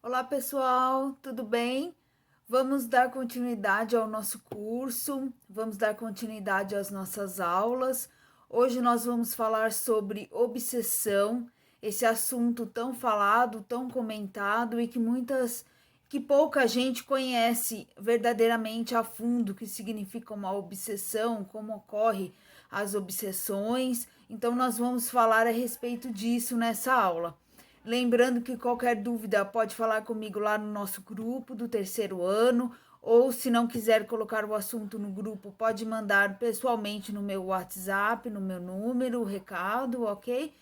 Olá pessoal, tudo bem? Vamos dar continuidade ao nosso curso, vamos dar continuidade às nossas aulas. Hoje nós vamos falar sobre obsessão, esse assunto tão falado, tão comentado e que pouca gente conhece verdadeiramente a fundo o que significa uma obsessão, como ocorre as obsessões. Então nós vamos falar a respeito disso nessa aula. Lembrando que qualquer dúvida pode falar comigo lá no nosso grupo do terceiro ano, ou se não quiser colocar o assunto no grupo, pode mandar pessoalmente no meu WhatsApp, no meu número, o recado, ok?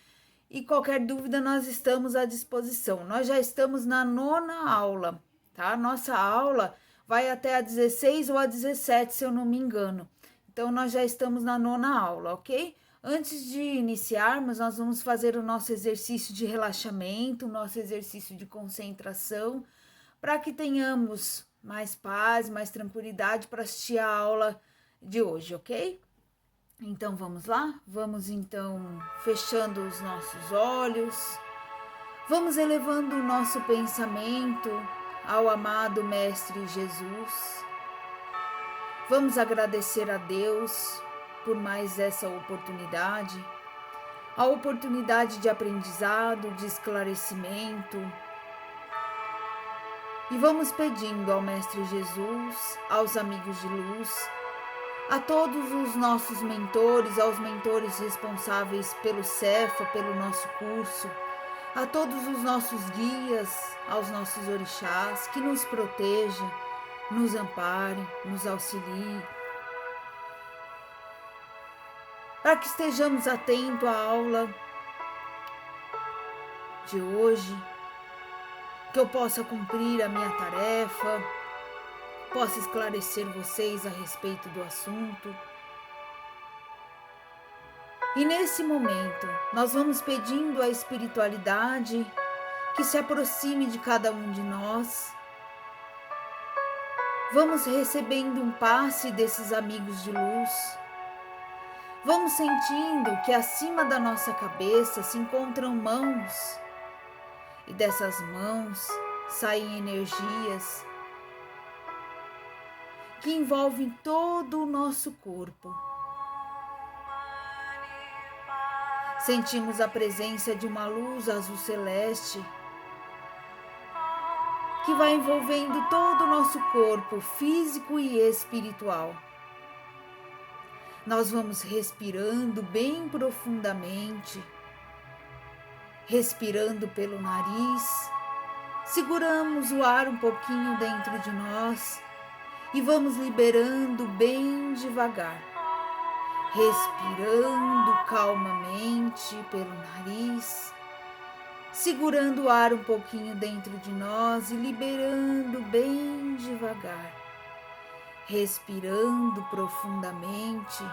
E qualquer dúvida nós estamos à disposição. Nós já estamos na nona aula, tá? Nossa aula vai até a 16 ou a 17, se eu não me engano. Então nós já estamos na nona aula, ok? Antes de iniciarmos, nós vamos fazer o nosso exercício de relaxamento, o nosso exercício de concentração, para que tenhamos mais paz, mais tranquilidade para assistir a aula de hoje, ok? Então vamos lá? Vamos então fechando os nossos olhos, vamos elevando o nosso pensamento ao amado Mestre Jesus. Vamos agradecer a Deus por mais essa oportunidade, a oportunidade de aprendizado, de esclarecimento. E vamos pedindo ao Mestre Jesus, aos amigos de luz, a todos os nossos mentores, aos mentores responsáveis pelo Cefa, pelo nosso curso, a todos os nossos guias, aos nossos orixás, que nos proteja, nos ampare, nos auxilie, para que estejamos atentos à aula de hoje, que eu possa cumprir a minha tarefa, possa esclarecer vocês a respeito do assunto. E nesse momento, nós vamos pedindo à espiritualidade que se aproxime de cada um de nós. Vamos recebendo um passe desses amigos de luz. Vamos sentindo que acima da nossa cabeça se encontram mãos. E dessas mãos saem energias que envolvem todo o nosso corpo. Sentimos a presença de uma luz azul celeste que vai envolvendo todo o nosso corpo físico e espiritual. Nós vamos respirando bem profundamente, respirando pelo nariz, seguramos o ar um pouquinho dentro de nós e vamos liberando bem devagar, respirando calmamente pelo nariz, segurando o ar um pouquinho dentro de nós e liberando bem devagar, respirando profundamente.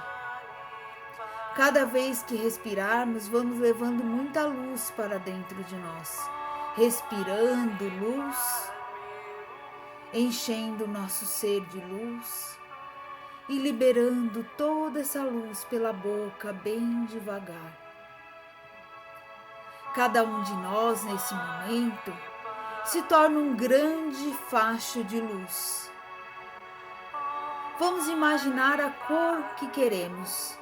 Cada vez que respirarmos, vamos levando muita luz para dentro de nós, respirando luz, enchendo o nosso ser de luz e liberando toda essa luz pela boca bem devagar. Cada um de nós, nesse momento, se torna um grande facho de luz. Vamos imaginar a cor que queremos.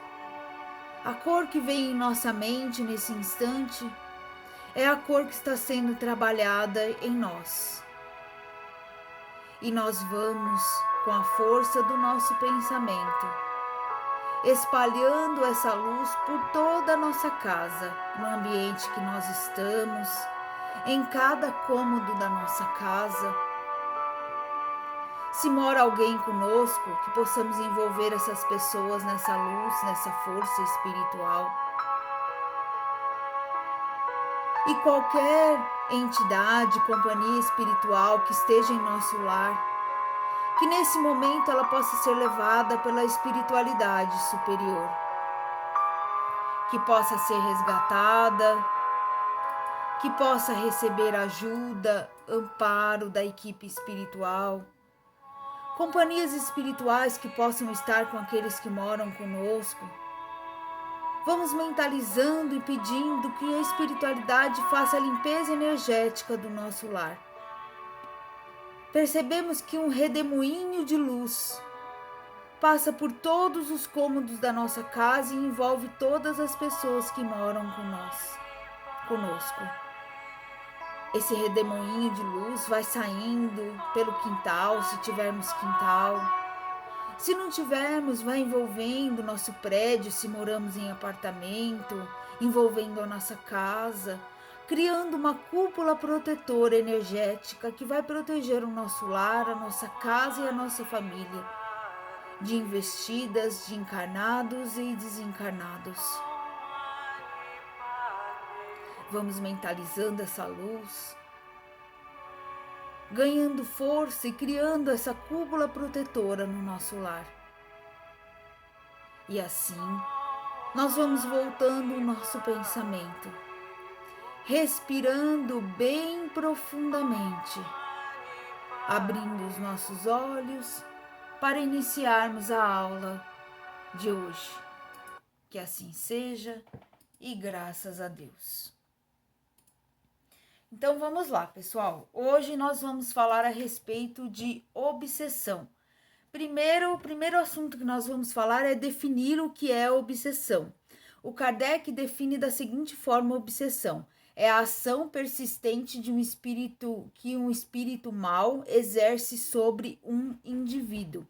A cor que vem em nossa mente nesse instante é a cor que está sendo trabalhada em nós. E nós vamos, com a força do nosso pensamento, espalhando essa luz por toda a nossa casa, no ambiente que nós estamos, em cada cômodo da nossa casa. Se mora alguém conosco, que possamos envolver essas pessoas nessa luz, nessa força espiritual. E qualquer entidade, companhia espiritual que esteja em nosso lar, que nesse momento ela possa ser levada pela espiritualidade superior, que possa ser resgatada, que possa receber ajuda, amparo da equipe espiritual, companhias espirituais que possam estar com aqueles que moram conosco. Vamos mentalizando e pedindo que a espiritualidade faça a limpeza energética do nosso lar. percebemos que um redemoinho de luz passa por todos os cômodos da nossa casa e envolve todas as pessoas que moram conosco. Esse redemoinho de luz vai saindo pelo quintal, se tivermos quintal. Se não tivermos, vai envolvendo nosso prédio, se moramos em apartamento, envolvendo a nossa casa, criando uma cúpula protetora energética que vai proteger o nosso lar, a nossa casa e a nossa família, de investidas, de encarnados e desencarnados. Vamos mentalizando essa luz, ganhando força e criando essa cúpula protetora no nosso lar. E assim, nós vamos voltando o nosso pensamento, respirando bem profundamente, abrindo os nossos olhos para iniciarmos a aula de hoje. Que assim seja e graças a Deus. Então vamos lá, pessoal. Hoje nós vamos falar a respeito de obsessão. O primeiro assunto que nós vamos falar é definir o que é obsessão. O Kardec define da seguinte forma: obsessão é a ação persistente de um espírito mau exerce sobre um indivíduo.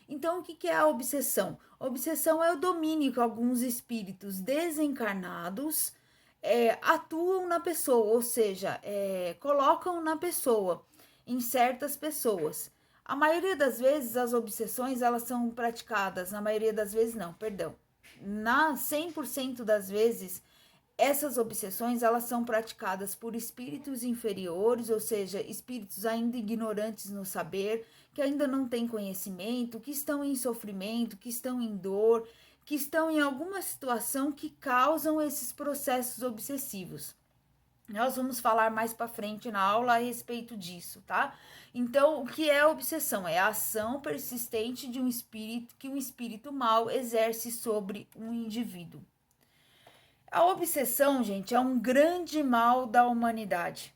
Então, o que é a obsessão? A obsessão é o domínio que alguns espíritos desencarnados atuam na pessoa, ou seja, colocam na pessoa, em certas pessoas. A maioria das vezes as obsessões elas são praticadas, na maioria das vezes não, perdão. Na 100% das vezes, essas obsessões elas são praticadas por espíritos inferiores, ou seja, espíritos ainda ignorantes no saber, que ainda não têm conhecimento, que estão em sofrimento, que estão em dor, que estão em alguma situação que causam esses processos obsessivos. Nós vamos falar mais para frente na aula a respeito disso, tá? Então, o que é obsessão? É a ação persistente de um espírito que um espírito mau exerce sobre um indivíduo. A obsessão, gente, é um grande mal da humanidade.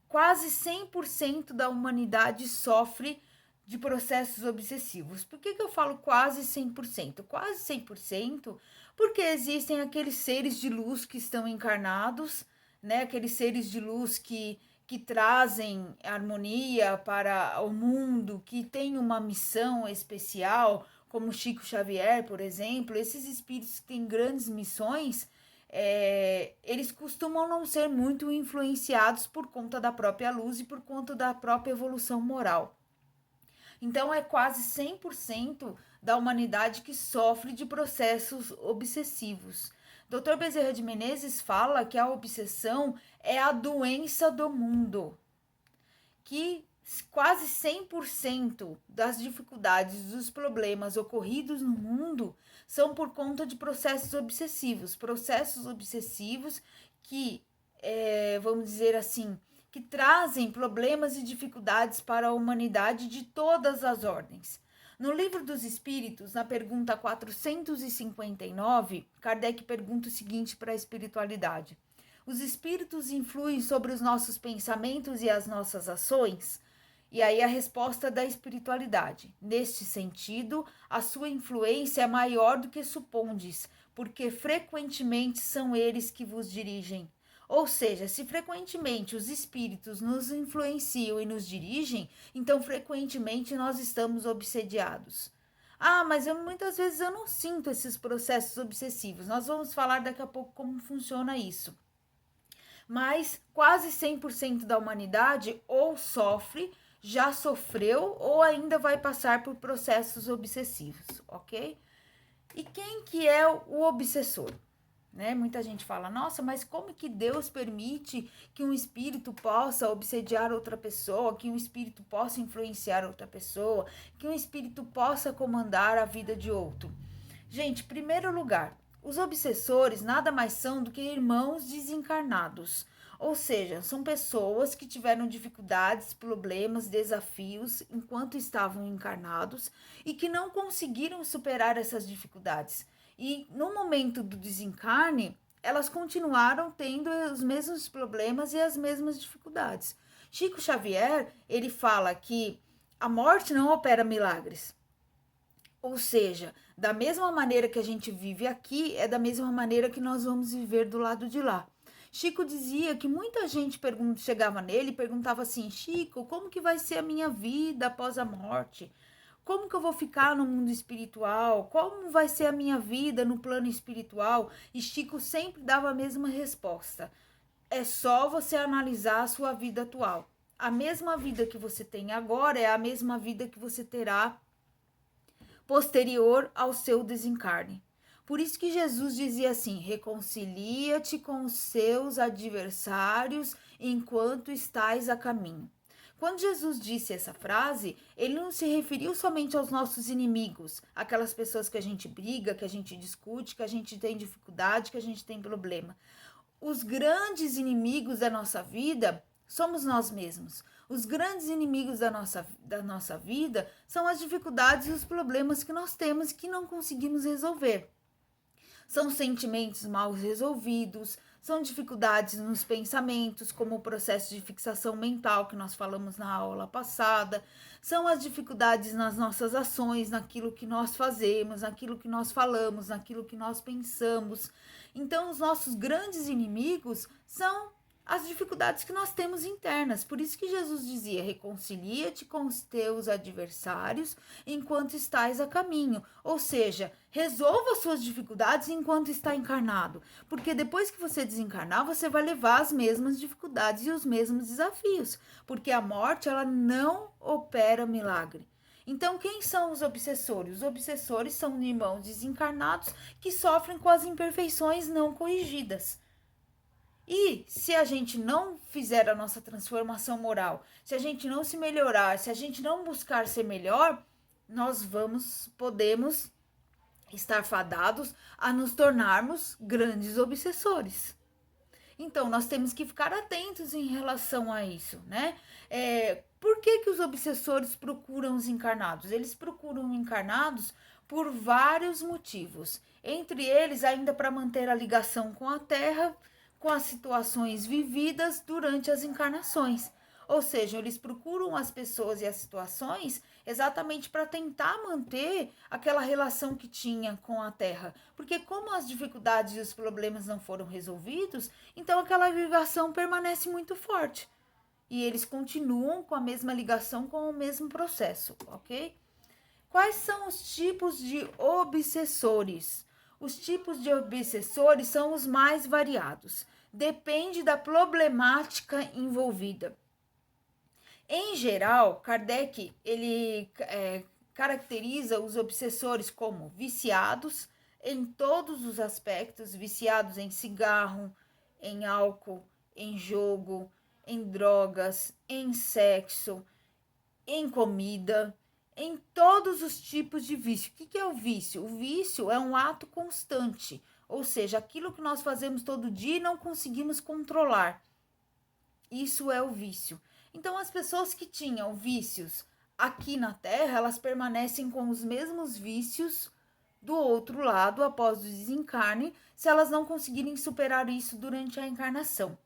Quase 100% da humanidade sofre de processos obsessivos. Por que eu falo quase 100%? Quase 100% porque existem aqueles seres de luz que estão encarnados, né? Aqueles seres de luz que trazem harmonia para o mundo, que têm uma missão especial, como Chico Xavier, por exemplo. Esses espíritos que têm grandes missões, eles costumam não ser muito influenciados por conta da própria luz e por conta da própria evolução moral. Então, é quase 100% da humanidade que sofre de processos obsessivos. Dr. Bezerra de Menezes fala que a obsessão é a doença do mundo, que quase 100% das dificuldades, dos problemas ocorridos no mundo são por conta de processos obsessivos que, vamos dizer assim, que trazem problemas e dificuldades para a humanidade de todas as ordens. No Livro dos Espíritos, na pergunta 459, Kardec pergunta o seguinte para a espiritualidade: os espíritos influem sobre os nossos pensamentos e as nossas ações? E aí a resposta da espiritualidade: neste sentido, a sua influência é maior do que supondes, porque frequentemente são eles que vos dirigem. Ou seja, se frequentemente os espíritos nos influenciam e nos dirigem, então frequentemente nós estamos obsediados. Ah, mas muitas vezes eu não sinto esses processos obsessivos. Nós vamos falar daqui a pouco como funciona isso. Mas quase 100% da humanidade ou sofre, já sofreu ou ainda vai passar por processos obsessivos, ok? E quem que é o obsessor? Né? Muita gente fala: nossa, mas como que Deus permite que um espírito possa obsediar outra pessoa, que um espírito possa influenciar outra pessoa, que um espírito possa comandar a vida de outro? Gente, em primeiro lugar, os obsessores nada mais são do que irmãos desencarnados. Ou seja, são pessoas que tiveram dificuldades, problemas, desafios enquanto estavam encarnados e que não conseguiram superar essas dificuldades. E no momento do desencarne, elas continuaram tendo os mesmos problemas e as mesmas dificuldades. Chico Xavier, ele fala que a morte não opera milagres. Ou seja, da mesma maneira que a gente vive aqui, é da mesma maneira que nós vamos viver do lado de lá. Chico dizia que muita gente chegava nele e perguntava assim: Chico, como que vai ser a minha vida após a morte? Como que eu vou ficar no mundo espiritual? Como vai ser a minha vida no plano espiritual? E Chico sempre dava a mesma resposta: é só você analisar a sua vida atual. A mesma vida que você tem agora é a mesma vida que você terá posterior ao seu desencarne. Por isso que Jesus dizia assim: reconcilia-te com os seus adversários enquanto estás a caminho. Quando Jesus disse essa frase, ele não se referiu somente aos nossos inimigos, aquelas pessoas que a gente briga, que a gente discute, que a gente tem dificuldade, que a gente tem problema. Os grandes inimigos da nossa vida somos nós mesmos. Os grandes inimigos da nossa vida são as dificuldades e os problemas que nós temos e que não conseguimos resolver. São sentimentos mal resolvidos, são dificuldades nos pensamentos, como o processo de fixação mental que nós falamos na aula passada, são as dificuldades nas nossas ações, naquilo que nós fazemos, naquilo que nós falamos, naquilo que nós pensamos. Então, os nossos grandes inimigos são as dificuldades que nós temos internas. Por isso que Jesus dizia: reconcilia-te com os teus adversários enquanto estás a caminho. Ou seja, resolva as suas dificuldades enquanto está encarnado. Porque depois que você desencarnar, você vai levar as mesmas dificuldades e os mesmos desafios. Porque a morte, ela não opera milagre. Então, quem são os obsessores? Os obsessores são irmãos desencarnados que sofrem com as imperfeições não corrigidas. E se a gente não fizer a nossa transformação moral, se a gente não se melhorar, se a gente não buscar ser melhor, nós podemos estar fadados a nos tornarmos grandes obsessores. Então, nós temos que ficar atentos em relação a isso, né? Por que os obsessores procuram os encarnados? Eles procuram encarnados por vários motivos. Entre eles, ainda para manter a ligação com a Terra, com as situações vividas durante as encarnações. Ou seja, eles procuram as pessoas e as situações exatamente para tentar manter aquela relação que tinha com a Terra. Porque como as dificuldades e os problemas não foram resolvidos, então aquela ligação permanece muito forte. E eles continuam com a mesma ligação, com o mesmo processo, ok? Quais são os tipos de obsessores? Os tipos de obsessores são os mais variados. Depende da problemática envolvida. Em geral, Kardec ele caracteriza os obsessores como viciados em todos os aspectos, viciados em cigarro, em álcool, em jogo, em drogas, em sexo, em comida, em todos os tipos de vício. O que é o vício? O vício é um ato constante, ou seja, aquilo que nós fazemos todo dia e não conseguimos controlar. Isso é o vício. Então, as pessoas que tinham vícios aqui na Terra, elas permanecem com os mesmos vícios do outro lado após o desencarne, se elas não conseguirem superar isso durante a encarnação.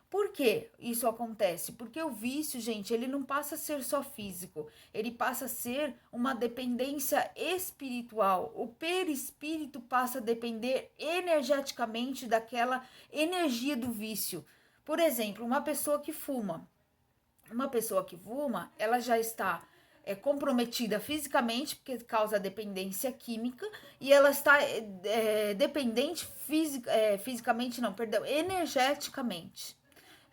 Por que isso acontece? Porque o vício, gente, ele não passa a ser só físico, ele passa a ser uma dependência espiritual. O perispírito passa a depender energeticamente daquela energia do vício. Por exemplo, uma pessoa que fuma, ela já está comprometida fisicamente, porque causa dependência química, e ela está dependente fisicamente, não, perdão, energeticamente.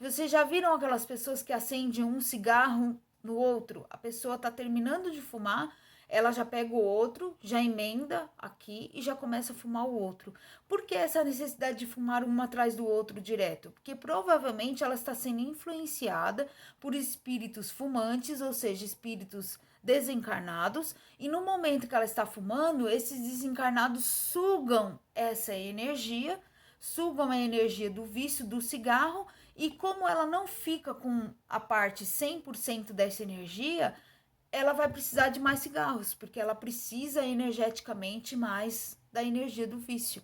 Vocês já viram aquelas pessoas que acendem um cigarro no outro? A pessoa está terminando de fumar, ela já pega o outro, já emenda aqui e já começa a fumar o outro. Por que essa necessidade de fumar um atrás do outro direto? Porque provavelmente ela está sendo influenciada por espíritos fumantes, ou seja, espíritos desencarnados, e no momento que ela está fumando, esses desencarnados sugam essa energia, sugam a energia do vício do cigarro, e como ela não fica com a parte 100% dessa energia, ela vai precisar de mais cigarros, porque ela precisa energeticamente mais da energia do vício.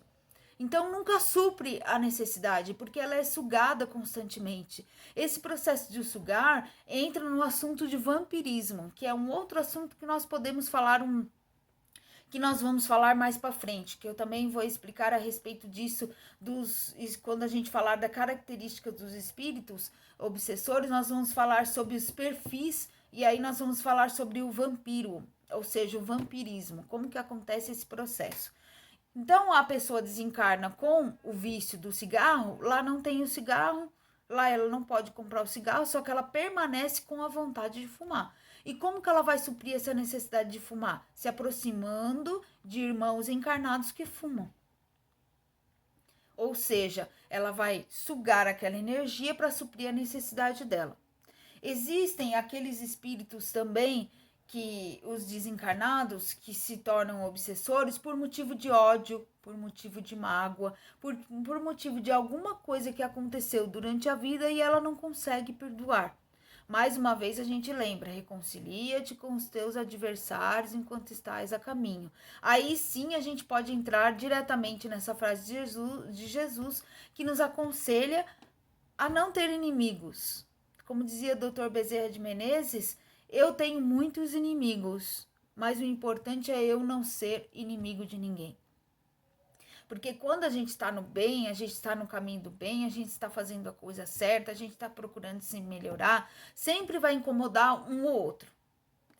Então nunca supre a necessidade, porque ela é sugada constantemente. Esse processo de sugar entra no assunto de vampirismo, que é um outro assunto que nós podemos falar que nós vamos falar mais para frente, que eu também vou explicar a respeito disso quando a gente falar da característica dos espíritos obsessores, nós vamos falar sobre os perfis e aí nós vamos falar sobre o vampiro, ou seja, o vampirismo, como que acontece esse processo. Então a pessoa desencarna com o vício do cigarro, lá não tem o cigarro, lá ela não pode comprar o cigarro, só que ela permanece com a vontade de fumar. E como que ela vai suprir essa necessidade de fumar? Se aproximando de irmãos encarnados que fumam. Ou seja, ela vai sugar aquela energia para suprir a necessidade dela. Existem aqueles espíritos também que os desencarnados que se tornam obsessores por motivo de ódio, por motivo de mágoa, por motivo de alguma coisa que aconteceu durante a vida e ela não consegue perdoar. Mais uma vez a gente lembra, reconcilia-te com os teus adversários enquanto estás a caminho. Aí sim a gente pode entrar diretamente nessa frase de Jesus que nos aconselha a não ter inimigos. Como dizia o Dr. Bezerra de Menezes, eu tenho muitos inimigos, mas o importante é eu não ser inimigo de ninguém. Porque quando a gente está no bem, a gente está no caminho do bem, a gente está fazendo a coisa certa, a gente está procurando se melhorar, sempre vai incomodar um ou outro.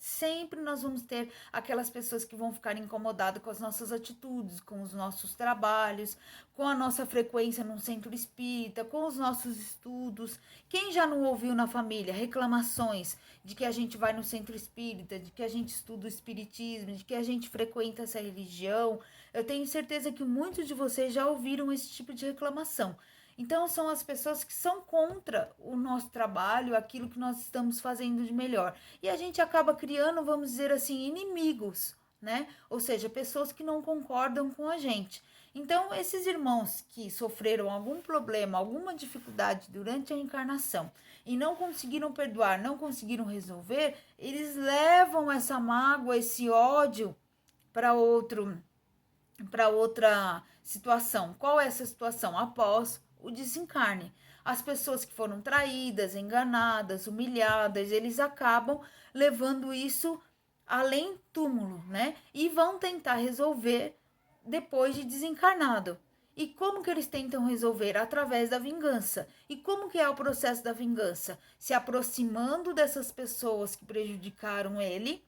Sempre nós vamos ter aquelas pessoas que vão ficar incomodadas com as nossas atitudes, com os nossos trabalhos, com a nossa frequência num centro espírita, com os nossos estudos. Quem já não ouviu na família reclamações de que a gente vai no centro espírita, de que a gente estuda o espiritismo, de que a gente frequenta essa religião? Eu tenho certeza que muitos de vocês já ouviram esse tipo de reclamação. Então, são as pessoas que são contra o nosso trabalho, aquilo que nós estamos fazendo de melhor. E a gente acaba criando, vamos dizer assim, inimigos, né? Ou seja, pessoas que não concordam com a gente. Então, esses irmãos que sofreram algum problema, alguma dificuldade durante a encarnação e não conseguiram perdoar, não conseguiram resolver, eles levam essa mágoa, esse ódio para outra situação. Qual é essa situação? Após o desencarne. As pessoas que foram traídas, enganadas, humilhadas, eles acabam levando isso além túmulo, né? E vão tentar resolver depois de desencarnado. E como que eles tentam resolver? Através da vingança. E como que é o processo da vingança? Se aproximando dessas pessoas que prejudicaram ele.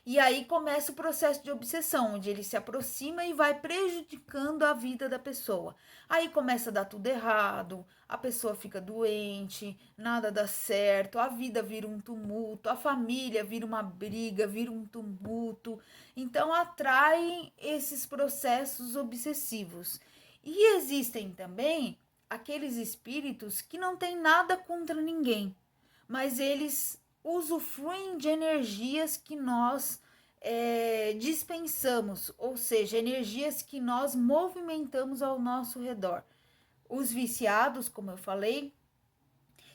E aí começa o processo de obsessão, onde ele se aproxima e vai prejudicando a vida da pessoa. Aí começa a dar tudo errado, a pessoa fica doente, nada dá certo, a vida vira um tumulto, a família vira uma briga, vira um tumulto. Então atraem esses processos obsessivos. E existem também aqueles espíritos que não têm nada contra ninguém, mas eles usufruem de energias que nós dispensamos, ou seja, energias que nós movimentamos ao nosso redor. Os viciados, como eu falei,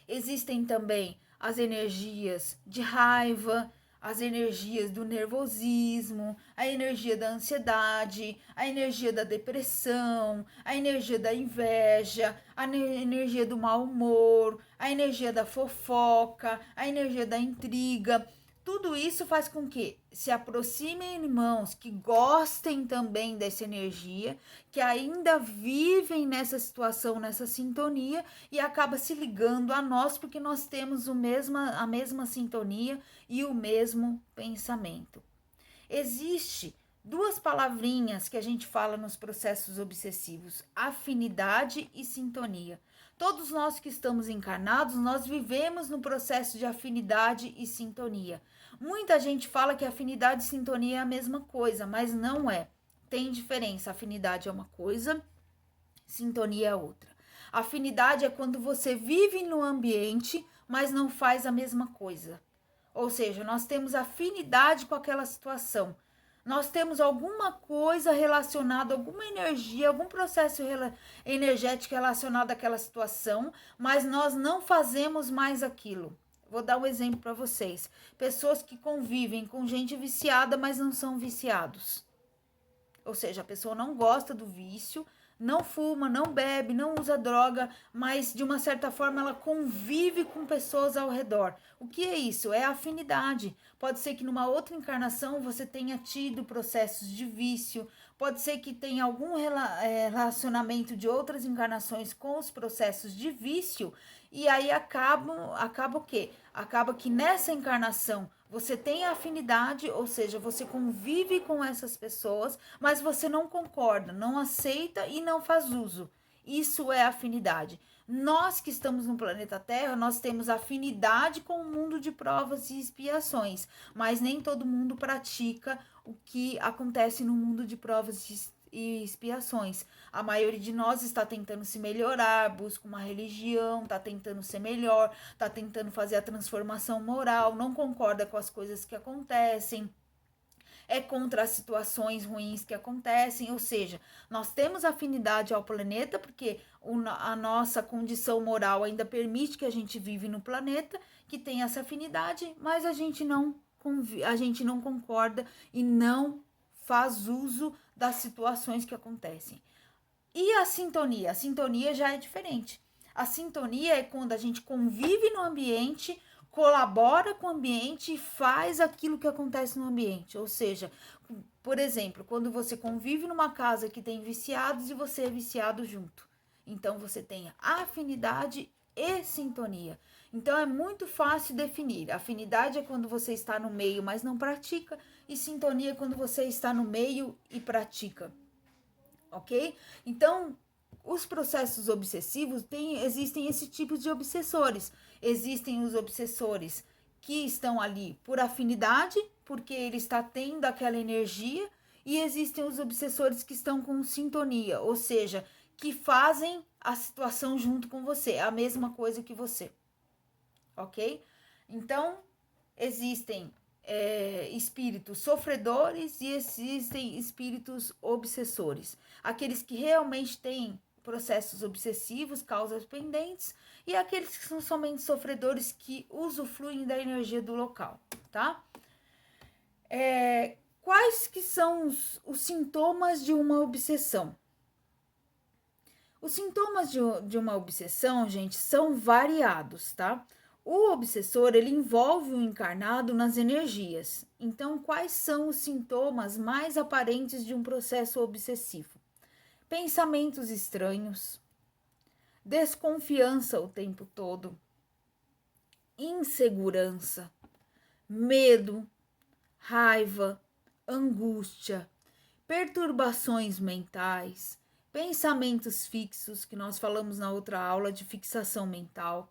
existem também as energias de raiva, as energias do nervosismo, a energia da ansiedade, a energia da depressão, a energia da inveja, a energia do mau humor, a energia da fofoca, a energia da intriga. Tudo isso faz com que se aproximem irmãos que gostem também dessa energia, que ainda vivem nessa situação, nessa sintonia e acaba se ligando a nós porque nós temos a mesma sintonia e o mesmo pensamento. Existe duas palavrinhas que a gente fala nos processos obsessivos: afinidade e sintonia. Todos nós que estamos encarnados, nós vivemos no processo de afinidade e sintonia. Muita gente fala que afinidade e sintonia é a mesma coisa, mas não é. Tem diferença. Afinidade é uma coisa, sintonia é outra. Afinidade é quando você vive no ambiente, mas não faz a mesma coisa. Ou seja, nós temos afinidade com aquela situação. Nós temos alguma coisa relacionada, alguma energia, algum processo energético relacionado àquela situação, mas nós não fazemos mais aquilo. Vou dar um exemplo para vocês. Pessoas que convivem com gente viciada, mas não são viciados. Ou seja, a pessoa não gosta do vício, não fuma, não bebe, não usa droga, mas de uma certa forma ela convive com pessoas ao redor. O que é isso? É afinidade. Pode ser que numa outra encarnação você tenha tido processos de vício, pode ser que tenha algum relacionamento de outras encarnações com os processos de vício, e aí acaba o quê? Acaba que nessa encarnação você tem afinidade, ou seja, você convive com essas pessoas, mas você não concorda, não aceita e não faz uso. Isso é afinidade. Nós que estamos no planeta Terra, nós temos afinidade com o mundo de provas e expiações, mas nem todo mundo pratica o que acontece no mundo de provas e expiações. A maioria de nós está tentando se melhorar, busca uma religião, está tentando ser melhor, está tentando fazer a transformação moral, não concorda com as coisas que acontecem, é contra as situações ruins que acontecem, ou seja, nós temos afinidade ao planeta porque a nossa condição moral ainda permite que a gente vive no planeta, que tem essa afinidade, mas a gente não concorda e não faz uso das situações que acontecem. E a sintonia? A sintonia já é diferente. A sintonia é quando a gente convive no ambiente, colabora com o ambiente e faz aquilo que acontece no ambiente. Ou seja, por exemplo, quando você convive numa casa que tem viciados e você é viciado junto. Então você tem afinidade e sintonia. Então é muito fácil definir. Afinidade é quando você está no meio, mas não pratica, e sintonia é quando você está no meio e pratica. Ok? Então, os processos obsessivos existem esse tipo de obsessores. Existem os obsessores que estão ali por afinidade, porque ele está tendo aquela energia, e existem os obsessores que estão com sintonia, ou seja, que fazem a situação junto com você, é a mesma coisa que você. Ok? Então, existem espíritos sofredores e existem espíritos obsessores. Aqueles que realmente têm processos obsessivos, causas pendentes, e aqueles que são somente sofredores que usufruem da energia do local, tá? Quais que são os sintomas de uma obsessão? Os sintomas de uma obsessão, gente, são variados, tá? O obsessor, ele envolve o encarnado nas energias. Então, quais são os sintomas mais aparentes de um processo obsessivo? Pensamentos estranhos, desconfiança o tempo todo, insegurança, medo, raiva, angústia, perturbações mentais, pensamentos fixos, que nós falamos na outra aula de fixação mental,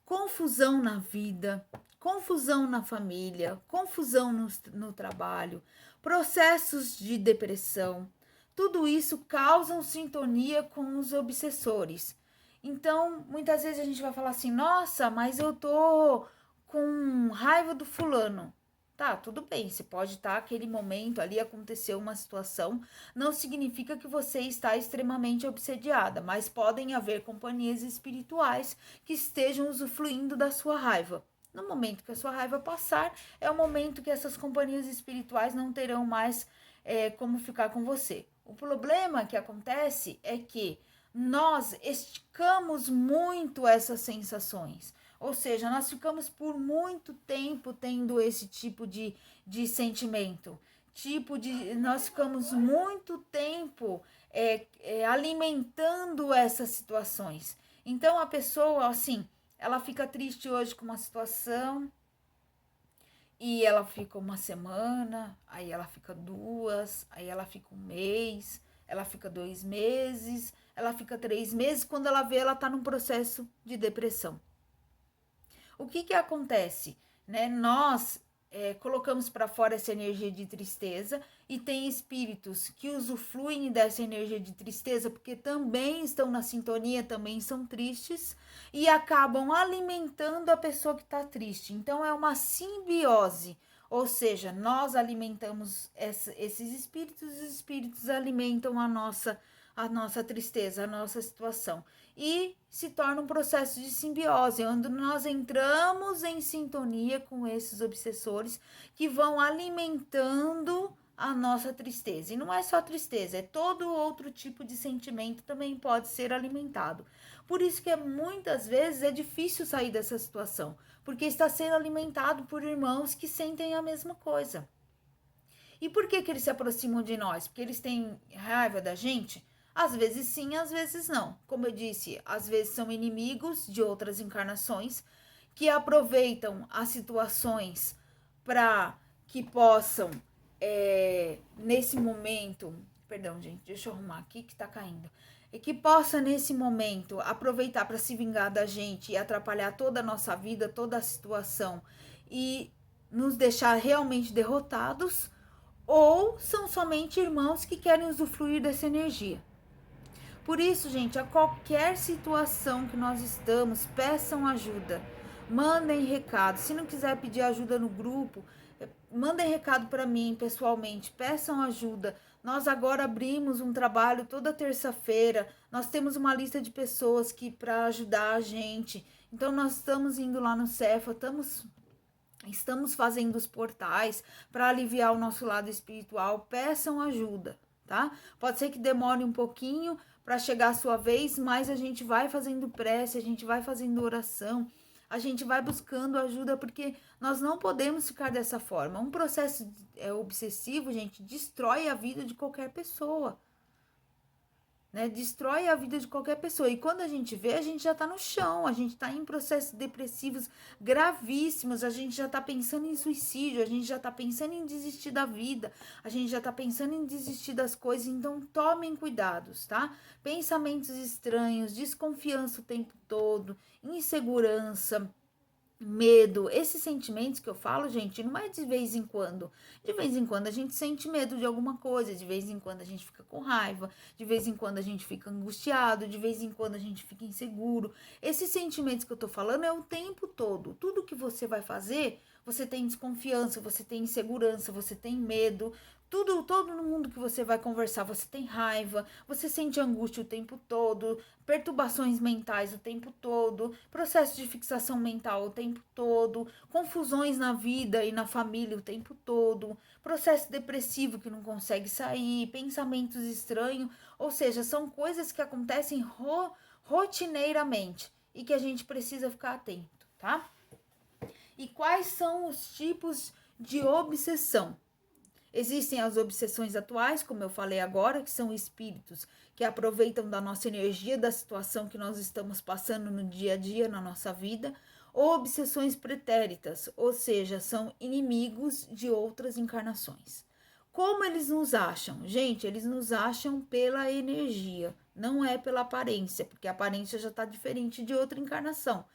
confusão na vida, confusão na família, confusão no trabalho, processos de depressão. Tudo isso causa sintonia com os obsessores. Então, muitas vezes a gente vai falar assim: nossa, mas eu tô com raiva do fulano. Tá, tudo bem, você pode estar aquele momento ali, aconteceu uma situação, não significa que você está extremamente obsediada, mas podem haver companhias espirituais que estejam usufruindo da sua raiva. No momento que a sua raiva passar, é o momento que essas companhias espirituais não terão mais como ficar com você. O problema que acontece é que nós esticamos muito essas sensações. Ou seja, nós ficamos por muito tempo tendo esse tipo de sentimento. Nós ficamos muito tempo alimentando essas situações. Então a pessoa, assim, ela fica triste hoje com uma situação e ela fica uma semana, aí ela fica 2, aí ela fica 1 mês, ela fica 2 meses, ela fica 3 meses, quando ela vê, ela tá num processo de depressão. O que acontece? Né? Nós colocamos para fora essa energia de tristeza, e tem espíritos que usufruem dessa energia de tristeza porque também estão na sintonia, também são tristes, e acabam alimentando a pessoa que está triste. Então é uma simbiose, ou seja, nós alimentamos esses espíritos, os espíritos alimentam a nossa tristeza, a nossa situação. E se torna um processo de simbiose, onde nós entramos em sintonia com esses obsessores que vão alimentando a nossa tristeza. E não é só tristeza, é todo outro tipo de sentimento também pode ser alimentado. Por isso que muitas vezes é difícil sair dessa situação, porque está sendo alimentado por irmãos que sentem a mesma coisa. E por que eles se aproximam de nós? Porque eles têm raiva da gente? Às vezes sim, às vezes não. Como eu disse, às vezes são inimigos de outras encarnações que aproveitam as situações para que possam, nesse momento, perdão, gente, deixa eu arrumar aqui que tá caindo, e que possa nesse momento aproveitar para se vingar da gente e atrapalhar toda a nossa vida, toda a situação e nos deixar realmente derrotados, ou são somente irmãos que querem usufruir dessa energia. Por isso, gente, a qualquer situação que nós estamos, peçam ajuda, mandem recado. Se não quiser pedir ajuda no grupo, mandem recado para mim pessoalmente, peçam ajuda. Nós agora abrimos um trabalho toda terça-feira, nós temos uma lista de pessoas que para ajudar a gente. Então nós estamos indo lá no Cefa, estamos fazendo os portais para aliviar o nosso lado espiritual. Peçam ajuda, tá? Pode ser que demore um pouquinho para chegar a sua vez, mas a gente vai fazendo prece, a gente vai fazendo oração, a gente vai buscando ajuda, porque nós não podemos ficar dessa forma. Um processo obsessivo, gente, destrói a vida de qualquer pessoa. Né, destrói a vida de qualquer pessoa. E quando a gente vê, a gente já tá no chão, a gente tá em processos depressivos gravíssimos, a gente já tá pensando em suicídio, a gente já tá pensando em desistir da vida, a gente já tá pensando em desistir das coisas. Então tomem cuidados, tá? Pensamentos estranhos, desconfiança o tempo todo, insegurança, medo, esses sentimentos que eu falo, gente, não é de vez em quando. De vez em quando a gente sente medo de alguma coisa, de vez em quando a gente fica com raiva, de vez em quando a gente fica angustiado, de vez em quando a gente fica inseguro. Esses sentimentos que eu tô falando é o tempo todo. Tudo que você vai fazer, você tem desconfiança, você tem insegurança, você tem medo. Todo mundo que você vai conversar, você tem raiva, você sente angústia o tempo todo, perturbações mentais o tempo todo, processo de fixação mental o tempo todo, confusões na vida e na família o tempo todo, processo depressivo que não consegue sair, pensamentos estranhos, ou seja, são coisas que acontecem rotineiramente e que a gente precisa ficar atento, tá? E quais são os tipos de obsessão? Existem as obsessões atuais, como eu falei agora, que são espíritos que aproveitam da nossa energia, da situação que nós estamos passando no dia a dia, na nossa vida, ou obsessões pretéritas, ou seja, são inimigos de outras encarnações. Como eles nos acham? Gente, eles nos acham pela energia, não é pela aparência, porque a aparência já está diferente de outra encarnação.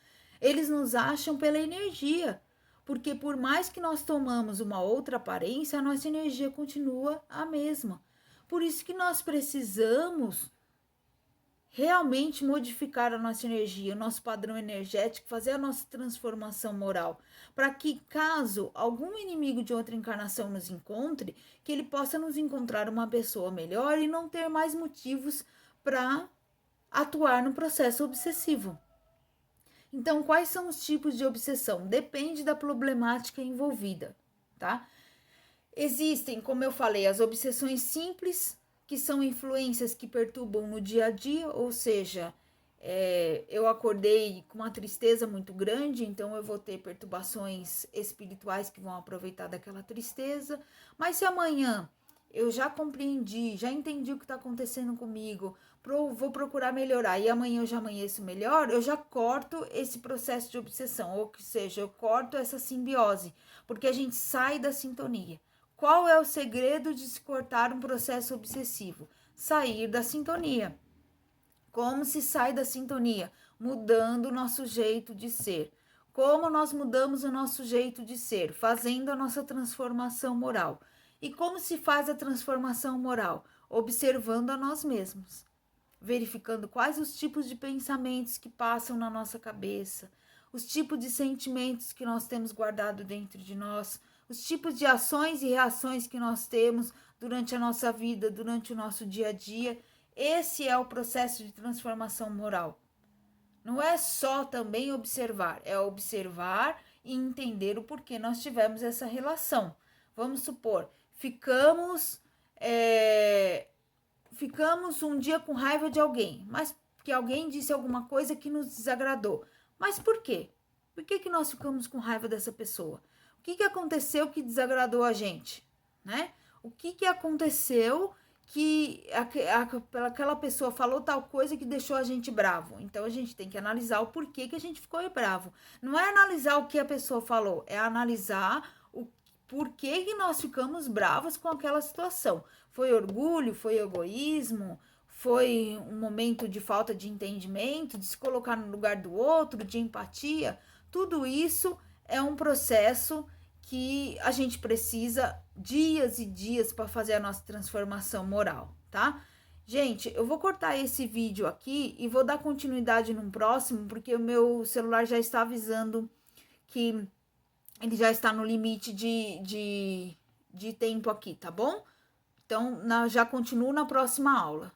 Eles nos acham pela energia. Porque por mais que nós tomamos uma outra aparência, a nossa energia continua a mesma. Por isso que nós precisamos realmente modificar a nossa energia, o nosso padrão energético, fazer a nossa transformação moral, para que caso algum inimigo de outra encarnação nos encontre, que ele possa nos encontrar uma pessoa melhor e não ter mais motivos para atuar no processo obsessivo. Então, quais são os tipos de obsessão? Depende da problemática envolvida, tá? Existem, como eu falei, as obsessões simples, que são influências que perturbam no dia a dia, ou seja, eu acordei com uma tristeza muito grande, então eu vou ter perturbações espirituais que vão aproveitar daquela tristeza. Mas se amanhã eu já compreendi, já entendi o que está acontecendo comigo, vou procurar melhorar e amanhã eu já amanheço melhor, eu já corto esse processo de obsessão, ou seja, eu corto essa simbiose, porque a gente sai da sintonia. Qual é o segredo de se cortar um processo obsessivo? Sair da sintonia. Como se sai da sintonia? Mudando o nosso jeito de ser. Como nós mudamos o nosso jeito de ser? Fazendo a nossa transformação moral. E como se faz a transformação moral? Observando a nós mesmos, verificando quais os tipos de pensamentos que passam na nossa cabeça, os tipos de sentimentos que nós temos guardado dentro de nós, os tipos de ações e reações que nós temos durante a nossa vida, durante o nosso dia a dia. Esse é o processo de transformação moral. Não é só também observar, é observar e entender o porquê nós tivemos essa relação. Vamos supor, ficamos um dia com raiva de alguém, mas que alguém disse alguma coisa que nos desagradou. Mas por quê? Por que nós ficamos com raiva dessa pessoa? O que aconteceu que desagradou a gente, né? O que aconteceu que aquela pessoa falou tal coisa que deixou a gente bravo? Então a gente tem que analisar o porquê que a gente ficou bravo. Não é analisar o que a pessoa falou, é analisar o porquê que nós ficamos bravos com aquela situação. Foi orgulho, foi egoísmo, foi um momento de falta de entendimento, de se colocar no lugar do outro, de empatia. Tudo isso é um processo que a gente precisa dias e dias para fazer a nossa transformação moral, tá? Gente, eu vou cortar esse vídeo aqui e vou dar continuidade num próximo, porque o meu celular já está avisando que ele já está no limite de tempo aqui, tá bom? Então, já continuo na próxima aula.